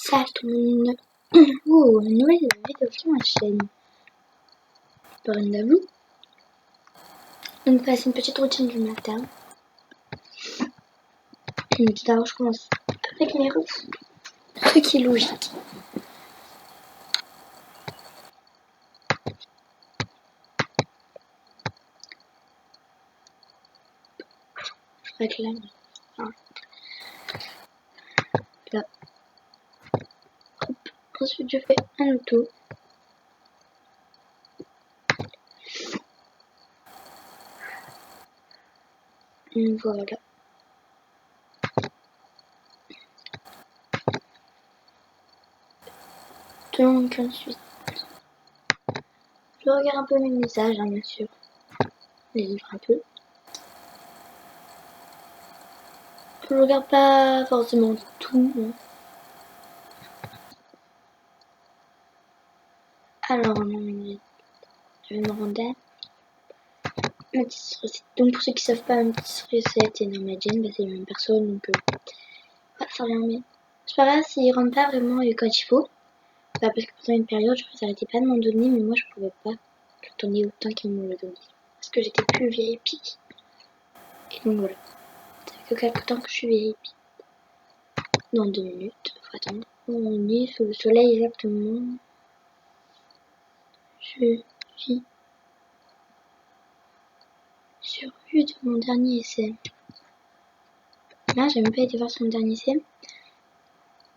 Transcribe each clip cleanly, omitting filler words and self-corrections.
Salut tout le monde. Oh, une nouvelle vidéo sur ma chaîne. Pour une de vous. Donc, c'est une petite routine du matin. Et tout d'abord, je commence avec mes routes. Ce qui est logique. Je réclame. Enfin, là. Hop. Ensuite, je fais un auto. Et voilà. Donc, ensuite, je regarde un peu mes messages, hein, bien sûr. Je les livre un peu. Je regarde pas forcément tout. Hein. Alors, je vais me rendre ma petite recette. Donc pour ceux qui savent pas, ma petite recette et Normagen, bah, c'est la même personne, donc ça revient mais c'est pas grave s'ils rentrent pas vraiment quand il faut. Bah, parce que pendant une période, je s'arrêtais pas de m'en donner, mais moi je pouvais pas le donner autant qu'ils me le donnaient. Parce que j'étais plus vieille pique. Et donc voilà. Ça fait que quelques temps que je suis vieille pique. Dans 2 minutes, faut attendre. On est sous le soleil exactement. Je suis sur vue de mon dernier essai. Là, j'ai même pas été voir son dernier essai.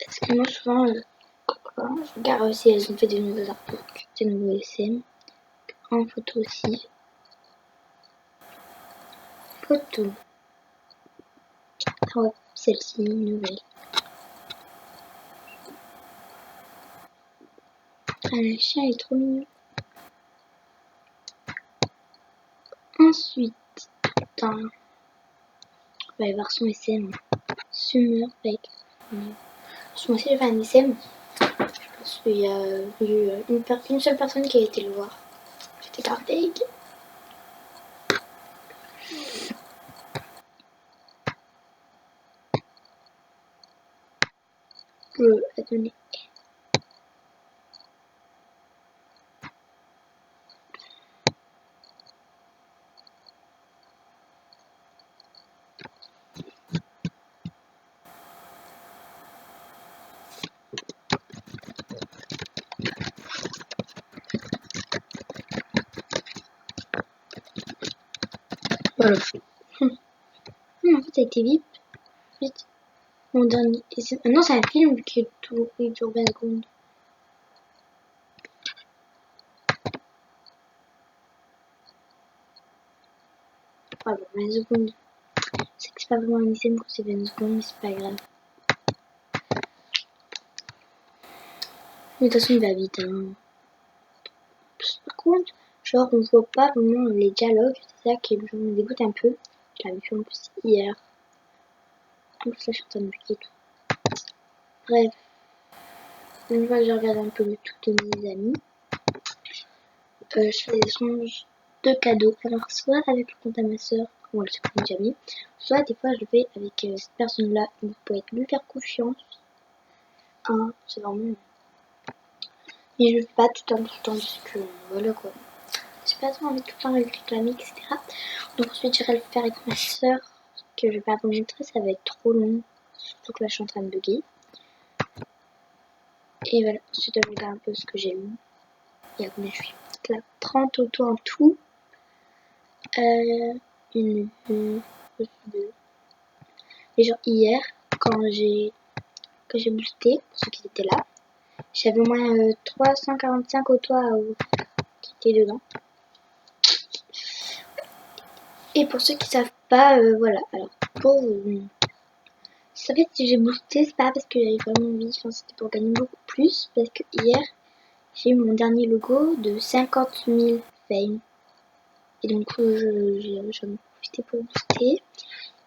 Parce que moi, souvent, je regarde aussi, elles ont fait des nouveaux artworks, des nouveaux essais. En photo aussi. Photo. Ah ouais, celle-ci, nouvelle. Ah, le chien est trop mignon. Ensuite, attends. On va aller voir son essai. Summer Lake. Moi aussi, j'ai fait un essai. Je pense qu'il y a eu une seule personne qui a été le voir. C'était Carveig. Je vais donner. Voilà. En fait, ça a été vite. Mon dernier essai. Ah non, c'est un film qui dure 20 secondes. Ah bon, 20 secondes. C'est que c'est pas vraiment un essai quand c'est 20 secondes, mais c'est pas grave. Mais de toute façon, il va vite. Hein. Par contre, genre, on voit pas vraiment les dialogues. C'est ça qui me dégoûte un peu. Je l'avais fait en plus hier. En plus, là, je suis en train de bouquer tout. Bref. Une fois que j'ai regardé un peu le tout de mes amis, je fais des échanges de cadeaux. Alors, soit avec le compte à ma soeur, ou elle se connaît jamais, soit des fois je le fais avec cette personne-là. Donc, vous pouvez lui faire confiance. Hein, c'est vraiment. Et je le fais pas tout le temps parce que voilà quoi. J'ai pas trop envie de tout le temps réclamer, etc. Donc ensuite j'irai le faire avec ma soeur, que je vais pas vous montrer, ça va être trop long. Surtout que là je suis en train de bugger. Et voilà, ensuite je regarde un peu ce que j'ai eu. Il y a combien je suis là, 30 autos en tout. Une, deux. Et genre hier, quand j'ai boosté, pour ceux qui étaient là, j'avais au moins 345 autos à ouvrir qui étaient dedans. Et pour ceux qui savent pas, voilà. Alors, pour vous. En fait, si j'ai boosté, c'est pas parce que j'avais vraiment envie, enfin, c'était pour gagner beaucoup plus. Parce que hier, j'ai eu mon dernier logo de 50 000 fame. Et donc, j'en ai profité pour booster.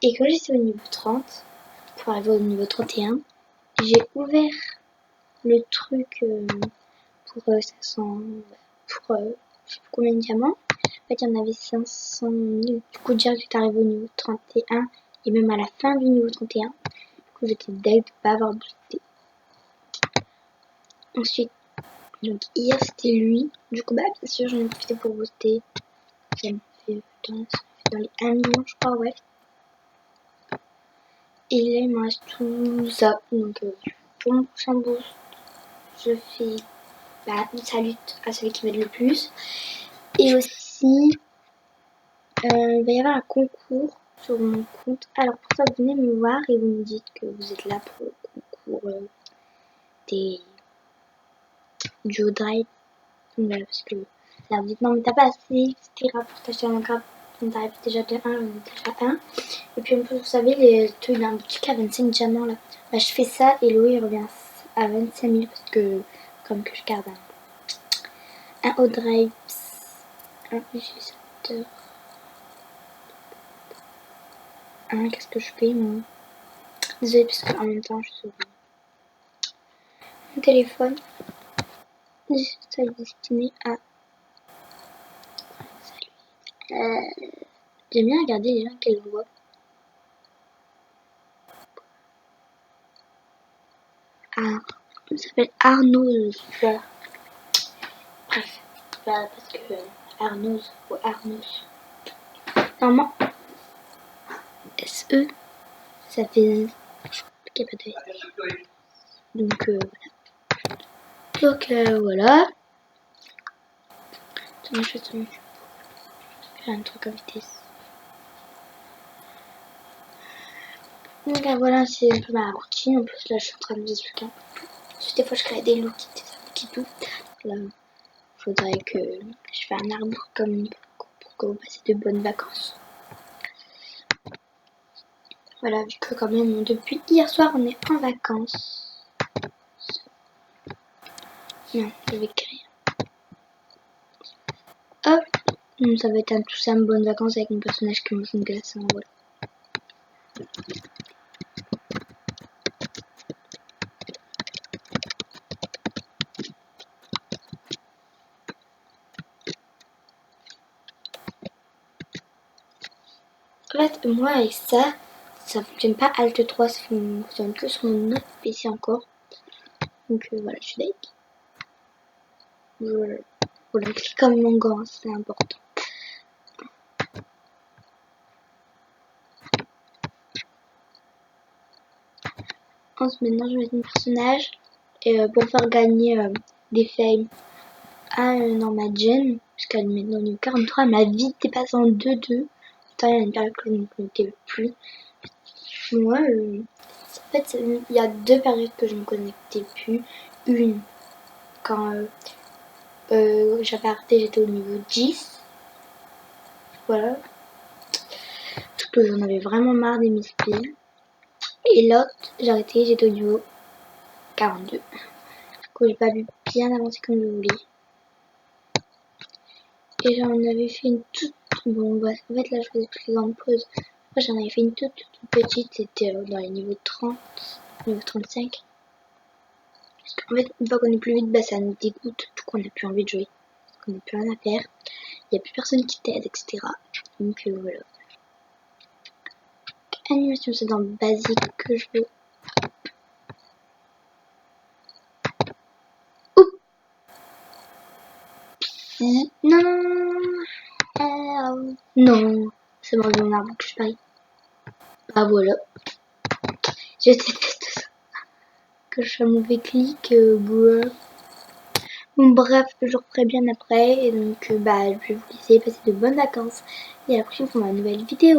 Et quand j'étais au niveau 30, pour arriver au niveau 31, j'ai ouvert le truc pour 500. Pour je sais plus combien de diamants. En fait, il y en avait 500 000. Du coup, déjà, j'étais arrivé au niveau 31 et même à la fin du niveau 31. Du coup, j'étais deg de pas avoir boosté. Ensuite, donc hier c'était lui. Du coup, bah bien sûr, j'en ai profité pour booster. Ça m'a fait dans les 1 million, je crois, ouais. Et là, il me reste tout ça. Donc, pour mon prochain boost, je fais une salute à celui qui m'aide le plus. Et aussi, il va y avoir un concours sur mon compte. Alors, pour ça, vous venez me voir et vous me dites que vous êtes là pour le concours du drive. Voilà, parce que là, vous dites non, mais t'as pas assez, etc. pour t'acheter un grave. On t'arrive déjà de 1, j'en ai déjà 1. Et puis, en plus, vous savez, les trucs d'un boutique à 25 diamants là. Bah, je fais ça et Louis revient à 25 000 parce que, comme que je garde un haut drive, un utilisateur. Qu'est-ce que je fais moi? Désolée, parce qu'en même temps, je suis sur mon téléphone. Ça est destiné à. J'aime bien regarder les gens qu'elle envoie. Il s'appelle Arnaud, j'espère. Bref, voilà, parce que Arnaud ou Arnaud. Normalement, SE, ça fait. Je crois qu'il n'y a pas de S. Donc voilà. Donc voilà. Attends, je vais faire un truc en vitesse. Donc là, voilà, c'est un peu ma routine. En plus, là, je suis en train de vous expliquer un peu tout. Juste des fois, je crée des looks, des tout. Là, il faudrait que je fasse un arbre comme pour que vous passiez de bonnes vacances. Voilà, vu que quand même, depuis hier soir, on est en vacances. Non, je vais créer. Hop, ça va être tout ça, une bonne vacances avec mon personnage qui mange une glace. Hein, voilà. En fait, moi avec ça fonctionne pas Alt 3, ça fonctionne que sur mon autre PC encore. Donc voilà, je suis d'accord. Voilà, clique comme mon gant, c'est important. Ensuite, maintenant, je vais mettre mon personnage pour faire gagner des fames à Norma-Jen, puisqu'elle est maintenant au niveau 43. Elle m'a vite dépassé en 2-2. Pourtant, il y a une période que je ne connectais plus. Moi, en fait, il y a 2 périodes que je ne me connectais plus. Une, quand j'avais arrêté, j'étais au niveau 10. Voilà. Parce que j'en avais vraiment marre des mispilles. Et l'autre, j'ai arrêté, j'étais au niveau 42. Du coup, j'ai pas pu bien avancer comme je voulais. Et j'en avais fait une toute. Bon, bah, en fait, là, je faisais toutes les grandes pauses. Après, j'en avais fait une toute petite. C'était dans les niveaux 30, niveau 35. Parce qu'en fait, une fois qu'on est plus vite, bah, ça nous dégoûte. Du coup, on n'a plus envie de jouer. Parce qu'on n'a plus rien à faire. Il n'y a plus personne qui t'aide, etc. Donc, voilà. Animation, c'est dans le basique que je veux. Oups! Non! Non! C'est mort mon arbre que je parie. Bah voilà. Je déteste ça. Que je fais un mauvais clic. Bon, bref, je referai bien après. Et donc, je vais vous laisser passer de bonnes vacances. Et à la prochaine pour ma nouvelle vidéo.